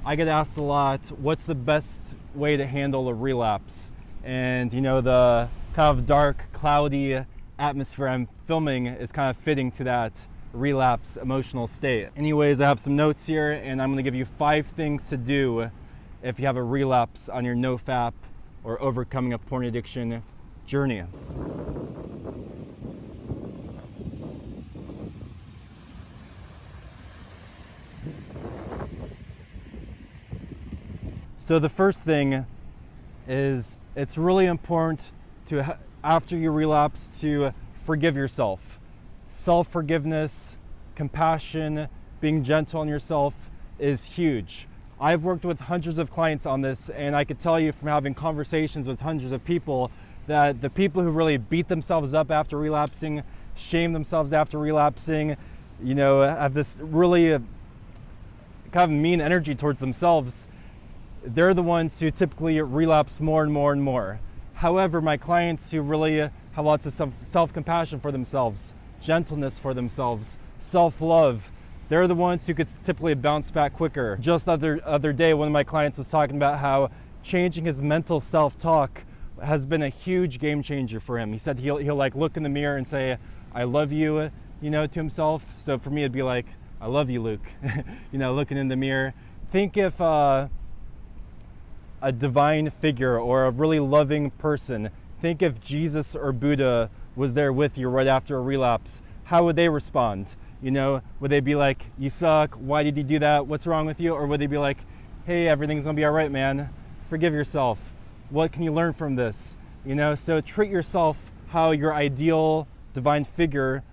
I get asked a lot, what's the best way to handle a relapse? And you know, the kind of dark, cloudy atmosphere I'm filming is kind of fitting to that relapse emotional state. Anyways, I have some notes here, and I'm going to give you 5 things to do if you have a relapse on your NoFap or overcoming a porn addiction journey. So the first thing is, it's really important to, after you relapse, to forgive yourself. Self-forgiveness, compassion, being gentle on yourself is huge. I've worked with hundreds of clients on this, and I could tell you from having conversations with hundreds of people that the people who really beat themselves up after relapsing, shame themselves after relapsing, you know, have this really kind of mean energy towards themselves, they're the ones who typically relapse more and more and more. However, my clients who really have lots of self-compassion for themselves, gentleness for themselves, self-love, they're the ones who could typically bounce back quicker. Just the other day, one of my clients was talking about how changing his mental self-talk has been a huge game changer for him. He said he'll like look in the mirror and say, "I love you," you know, to himself. So for me, it'd be like, "I love you, Luke." You know, looking in the mirror. Think if a divine figure or a really loving person, think if Jesus or Buddha was there with you right after a relapse, how would they respond? You know, would they be like, "You suck, why did you do that, what's wrong with you?" Or would they be like, "Hey, everything's gonna be all right, man, forgive yourself, what can you learn from this?" You know, so treat yourself how your ideal divine figure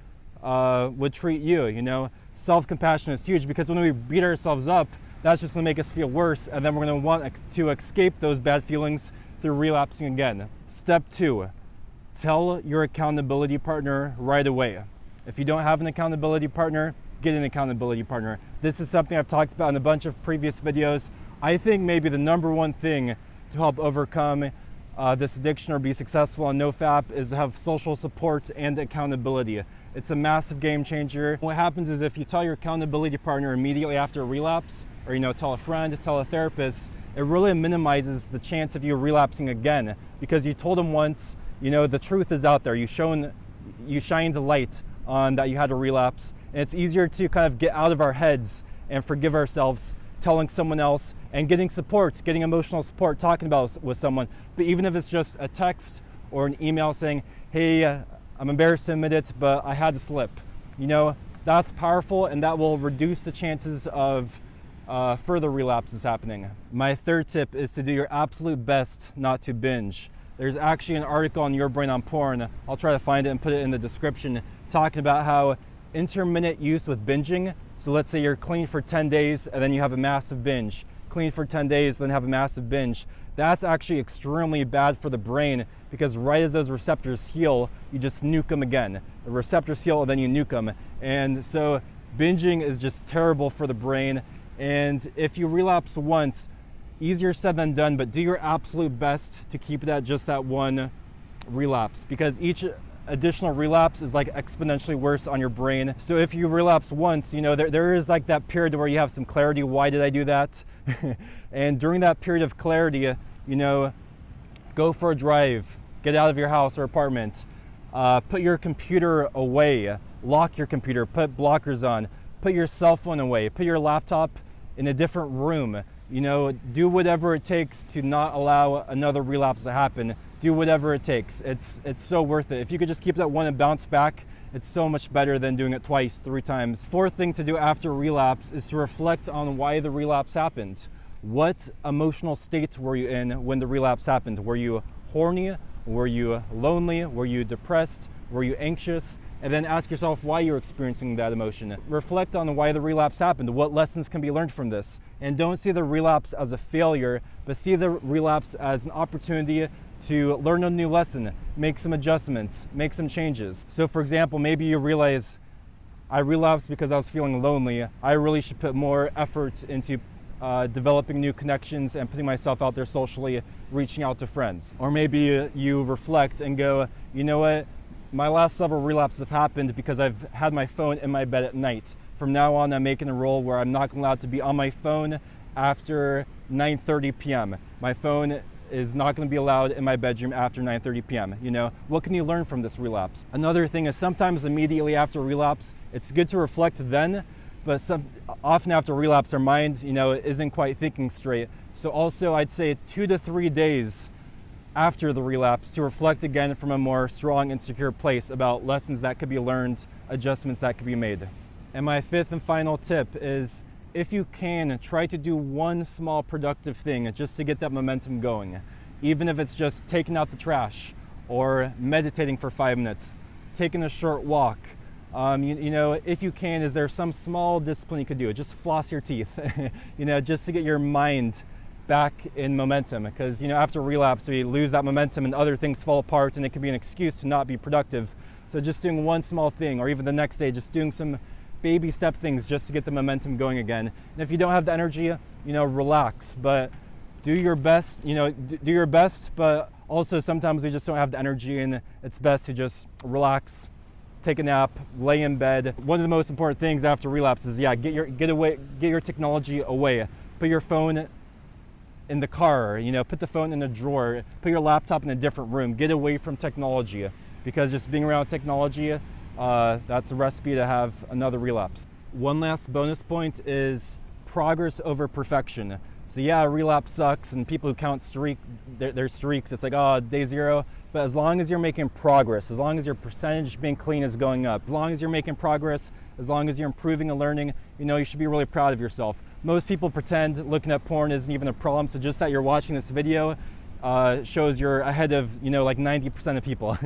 would treat you. You know, self-compassion is huge, because when we beat ourselves up, that's just gonna make us feel worse, and then we're gonna want to escape those bad feelings through relapsing again. Step 2, tell your accountability partner right away. If you don't have an accountability partner, get an accountability partner. This is something I've talked about in a bunch of previous videos. I think maybe the #1 thing to help overcome this addiction or be successful on NoFap is to have social support and accountability. It's a massive game changer. What happens is, if you tell your accountability partner immediately after a relapse, or you know, tell a friend, tell a therapist, it really minimizes the chance of you relapsing again, because you told them once, you know, the truth is out there. You shined the light on that you had a relapse, and it's easier to kind of get out of our heads and forgive ourselves telling someone else and getting support, getting emotional support, talking about it with someone. But even if it's just a text or an email saying, "Hey, I'm embarrassed to admit it, but I had to slip," you know, that's powerful, and that will reduce the chances of further relapses happening. My 3rd tip is to do your absolute best not to binge. There's actually an article on Your Brain on Porn, I'll try to find it and put it in the description, talking about how intermittent use with binging, so let's say you're clean for 10 days and then you have a massive binge, clean for 10 days, then have a massive binge, that's actually extremely bad for the brain, because right as those receptors heal, you just nuke them again. The receptors heal and then you nuke them. And so binging is just terrible for the brain. And if you relapse once, easier said than done, but do your absolute best to keep it at just that one relapse, because each additional relapse is like exponentially worse on your brain. So if you relapse once, you know, there is like that period where you have some clarity, why did I do that? And during that period of clarity, you know, go for a drive, get out of your house or apartment, put your computer away, lock your computer, put blockers on, put your cell phone away, put your laptop in a different room. You know, do whatever it takes to not allow another relapse to happen. Do whatever it takes. It's so worth it. If you could just keep that one and bounce back, it's so much better than doing it twice, 3 times. 4th thing to do after relapse is to reflect on why the relapse happened. What emotional states were you in when the relapse happened? Were you horny? Were you lonely? Were you depressed? Were you anxious? And then ask yourself why you're experiencing that emotion. Reflect on why the relapse happened. What lessons can be learned from this? And don't see the relapse as a failure, but see the relapse as an opportunity to learn a new lesson, make some adjustments, make some changes. So for example, maybe you realize, I relapsed because I was feeling lonely. I really should put more effort into developing new connections and putting myself out there socially, reaching out to friends. Or maybe you reflect and go, you know what? My last several relapses have happened because I've had my phone in my bed at night. From now on, I'm making a rule where I'm not allowed to be on my phone after 9:30 p.m. My phone is not going to be allowed in my bedroom after 9:30 p.m. You know, what can you learn from this relapse? Another thing is sometimes immediately after relapse, it's good to reflect then, but often after relapse, our mind, you know, isn't quite thinking straight. So also I'd say 2 to 3 days after the relapse to reflect again from a more strong and secure place about lessons that could be learned, adjustments that could be made. And my fifth and final tip is, if you can, try to do one small productive thing just to get that momentum going. Even if it's just taking out the trash or meditating for 5 minutes, taking a short walk. You know, if you can, is there some small discipline you could do? Just floss your teeth, you know, just to get your mind back in momentum. Because, you know, after relapse, we lose that momentum and other things fall apart, and it can be an excuse to not be productive. So just doing one small thing, or even the next day, just doing some baby step things just to get the momentum going again. And if you don't have the energy, you know, relax, but do your best, you know, do your best, but also sometimes we just don't have the energy, and it's best to just relax, take a nap, lay in bed. One of the most important things after relapse is, yeah, get your technology away. Put your phone in the car, you know, put the phone in a drawer, put your laptop in a different room, get away from technology, because just being around technology, that's a recipe to have another relapse. One last bonus point is progress over perfection. So yeah, relapse sucks, and people who count their streaks, it's like, oh, day 0. But as long as you're making progress, as long as your percentage being clean is going up, as long as you're making progress, as long as you're improving and learning, you know, you should be really proud of yourself. Most people pretend looking at porn isn't even a problem, so just that you're watching this video shows you're ahead of, you know, like 90% of people.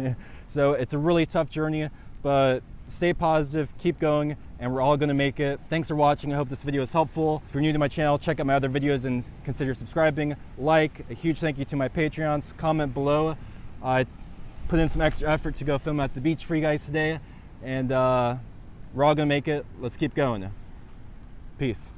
So it's a really tough journey, but stay positive, keep going, and we're all going to make it. Thanks for watching. I hope this video is helpful. If you're new to my channel, check out my other videos and consider subscribing. Like, a huge thank you to my Patreons. Comment below. I put in some extra effort to go film at the beach for you guys today, and we're all going to make it. Let's keep going. Peace.